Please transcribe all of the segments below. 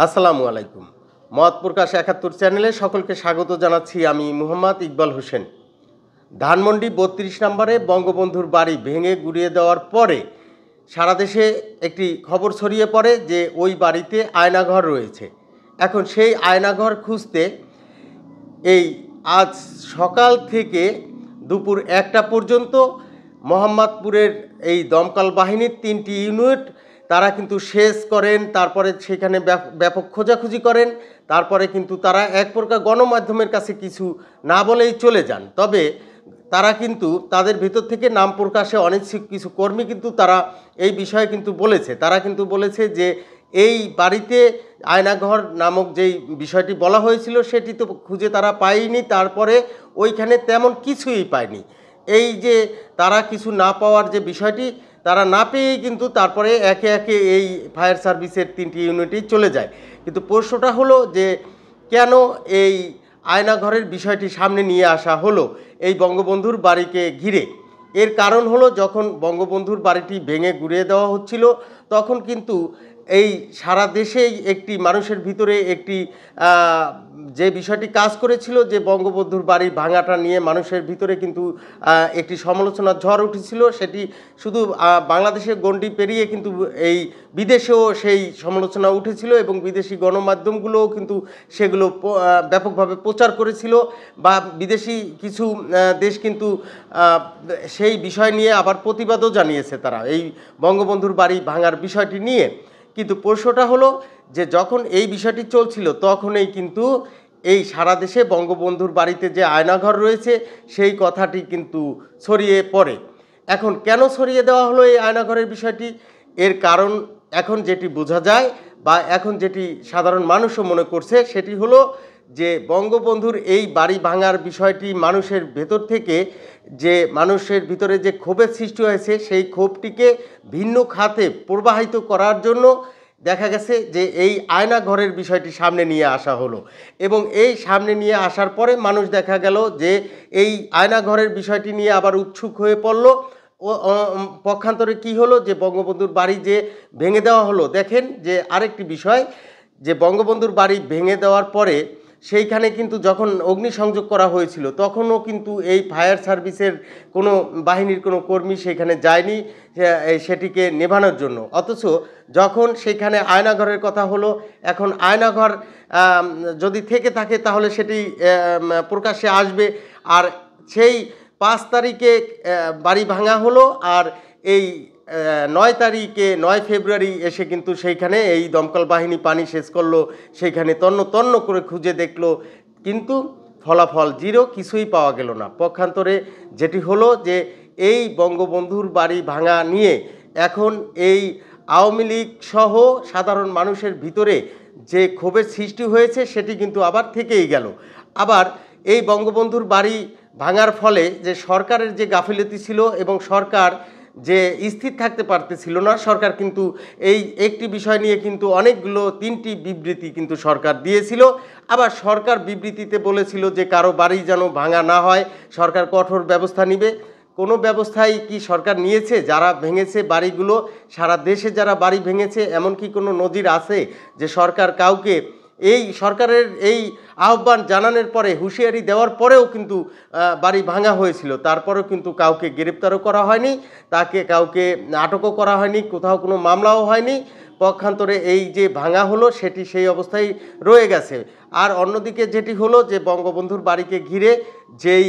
আসসালামু আলাইকুম। মত প্রকাশ ৭১ চ্যানেলে সকলকে স্বাগত জানাচ্ছি। আমি মুহাম্মদ ইকবাল হোসেন। ধানমন্ডি ৩২ নম্বরে বঙ্গবন্ধুর বাড়ি ভেঙে গুঁড়িয়ে দেওয়ার পরে সারা দেশে একটি খবর ছড়িয়ে পড়ে যে ওই বাড়িতে আয়নাঘর রয়েছে। এখন সেই আয়নাঘর খুঁজতে এই আজ সকাল থেকে দুপুর ১টা পর্যন্ত মোহাম্মদপুরের এই দমকল বাহিনীর ৩টি ইউনিট তারা কিন্তু সেচ করেন, তারপরে সেখানে ব্যাপক খোঁজাখুঁজি করেন, তারপরে কিন্তু তারা এক প্রকার গণমাধ্যমের কাছে কিছু না বলেই চলে যান। তবে তারা কিন্তু তাদের ভিতর থেকে নাম প্রকাশে অনেক কিছু কর্মী কিন্তু তারা এই বিষয়ে কিন্তু বলেছে। তারা কিন্তু বলেছে যে এই বাড়িতে আয়নাঘর নামক যেই বিষয়টি বলা হয়েছিল সেটি তো খুঁজে তারা পায়নি, তারপরে ওইখানে তেমন কিছুই পায়নি। এই যে তারা কিছু না পাওয়ার যে বিষয়টি তারা না পেয়েই কিন্তু তারপরে একে একে এই ফায়ার সার্ভিসের ৩টি ইউনিটেই চলে যায়। কিন্তু প্রশ্নটা হলো যে কেন এই আয়নাঘরের বিষয়টি সামনে নিয়ে আসা হলো এই বঙ্গবন্ধুর বাড়িকে ঘিরে? এর কারণ হলো যখন বঙ্গবন্ধুর বাড়িটি ভেঙে গুঁড়িয়ে দেওয়া হচ্ছিল তখন কিন্তু এই সারা দেশেই একটি মানুষের ভিতরে একটি যে বিষয়টি কাজ করেছিল যে বঙ্গবন্ধুর বাড়ি ভাঙাটা নিয়ে মানুষের ভিতরে কিন্তু একটি সমালোচনার ঝড় উঠেছিল। সেটি শুধু বাংলাদেশের গণ্ডি পেরিয়ে কিন্তু এই বিদেশেও সেই সমালোচনা উঠেছিল এবং বিদেশি গণমাধ্যমগুলোও কিন্তু সেগুলো ব্যাপকভাবে প্রচার করেছিল বা বিদেশি কিছু দেশ কিন্তু সেই বিষয় নিয়ে আবার প্রতিবাদও জানিয়েছে তারা এই বঙ্গবন্ধুর বাড়ি ভাঙার বিষয়টি নিয়ে। কিন্তু প্রশ্নটা হলো যে যখন এই বিষয়টি চলছিল তখনই কিন্তু এই সারা দেশে বঙ্গবন্ধুর বাড়িতে যে আয়নাঘর রয়েছে সেই কথাটি কিন্তু ছড়িয়ে পড়ে। এখন কেন ছড়িয়ে দেওয়া হলো এই আয়নাঘরের বিষয়টি? এর কারণ এখন যেটি বোঝা যায় বা এখন যেটি সাধারণ মানুষও মনে করছে সেটি হলো যে বঙ্গবন্ধুর এই বাড়ি ভাঙার বিষয়টি মানুষের ভেতর থেকে যে মানুষের ভিতরে যে ক্ষোভের সৃষ্টি হয়েছে সেই ক্ষোভটিকে ভিন্ন খাতে প্রবাহিত করার জন্য দেখা গেছে যে এই আয়নাঘরের বিষয়টি সামনে নিয়ে আসা হলো এবং এই সামনে নিয়ে আসার পরে মানুষ দেখা গেল যে এই আয়নাঘরের বিষয়টি নিয়ে আবার উৎসুক হয়ে পড়ল। ও পক্ষান্তরে কি হলো যে বঙ্গবন্ধুর বাড়ি যে ভেঙে দেওয়া হলো, দেখেন যে আরেকটি বিষয় যে বঙ্গবন্ধুর বাড়ি ভেঙে দেওয়ার পরে সেইখানে কিন্তু যখন অগ্নিসংযোগ করা হয়েছিল তখনও কিন্তু এই ফায়ার সার্ভিসের কোনো বাহিনীর কোনো কর্মী সেখানে যায়নি সেটিকে নেভানোর জন্য। অথচ যখন সেখানে আয়নাঘরের কথা হলো, এখন আয়নাঘর যদি থেকে থাকে তাহলে সেটি প্রকাশ্যে আসবে। আর সেই ৫ তারিখে বাড়ি ভাঙা হলো আর এই ৯ তারিখে ৯ ফেব্রুয়ারি এসে কিন্তু সেইখানে এই দমকল বাহিনী পানি সেচ করলো, সেইখানে তন্ন তন্ন করে খুঁজে দেখলো, কিন্তু ফলাফল জিরো, কিছুই পাওয়া গেল না। পক্ষান্তরে যেটি হলো যে এই বঙ্গবন্ধুর বাড়ি ভাঙা নিয়ে এখন এই আওয়ামী লীগ সহ সাধারণ মানুষের ভিতরে যে ক্ষোভের সৃষ্টি হয়েছে সেটি কিন্তু আবার থেকেই গেল। আবার এই বঙ্গবন্ধুর বাড়ি ভাঙার ফলে যে সরকারের যে গাফিলতি ছিল এবং সরকার যে স্থির থাকতে পারতেছিল না, সরকার কিন্তু এই একটি বিষয় নিয়ে কিন্তু অনেকগুলো ৩টি বিবৃতি কিন্তু সরকার দিয়েছিল। আবার সরকার বিবৃতিতে বলেছিল যে কারো বাড়ি যেন ভাঙা না হয়, সরকার কঠোর ব্যবস্থা নিবে। কোনো ব্যবস্থাই কি সরকার নিয়েছে? যারা ভেঙেছে বাড়িগুলো, সারা দেশে যারা বাড়ি ভেঙেছে, এমন কি কোনো নজির আছে যে সরকার কাউকে এই সরকারের এই আহ্বান জানানোর পরে হুঁশিয়ারি দেওয়ার পরেও কিন্তু বাড়ি ভাঙা হয়েছিল, তারপরেও কিন্তু কাউকে গ্রেপ্তারও করা হয়নি, তাকে কাউকে আটকও করা হয়নি, কোথাও কোনো মামলাও হয়নি। পক্ষান্তরে এই যে ভাঙা হলো সেটি সেই অবস্থায় রয়ে গেছে। আর অন্যদিকে যেটি হলো যে বঙ্গবন্ধুর বাড়িকে ঘিরে যেই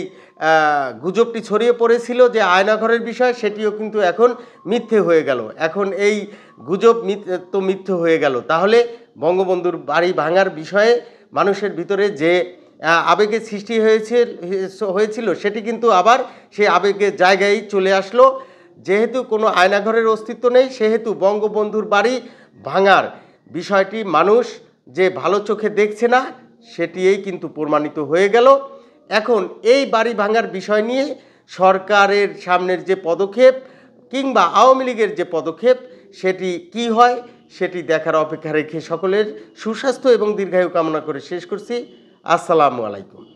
গুজবটি ছড়িয়ে পড়েছিল যে আয়নাঘরের বিষয়, সেটিও কিন্তু এখন মিথ্যে হয়ে গেল। এখন এই গুজব তো মিথ্যে হয়ে গেল, তাহলে বঙ্গবন্ধুর বাড়ি ভাঙার বিষয়ে মানুষের ভিতরে যে আবেগের সৃষ্টি হয়েছিল সেটি কিন্তু আবার সেই আবেগের জায়গায় চলে আসলো। যেহেতু কোনো আয়নাঘরের অস্তিত্ব নেই সেহেতু বঙ্গবন্ধুর বাড়ি ভাঙার বিষয়টি মানুষ যে ভালো চোখে দেখছে না সেটিই কিন্তু প্রমাণিত হয়ে গেল। এখন এই বাড়ি ভাঙার বিষয় নিয়ে সরকারের সামনের যে পদক্ষেপ কিংবা আওয়ামী লীগের যে পদক্ষেপ সেটি কি হয় সেটি দেখার অপেক্ষা রেখে সকলের সুস্বাস্থ্য এবং দীর্ঘায়ু কামনা করে শেষ করছি। আসসালামু আলাইকুম।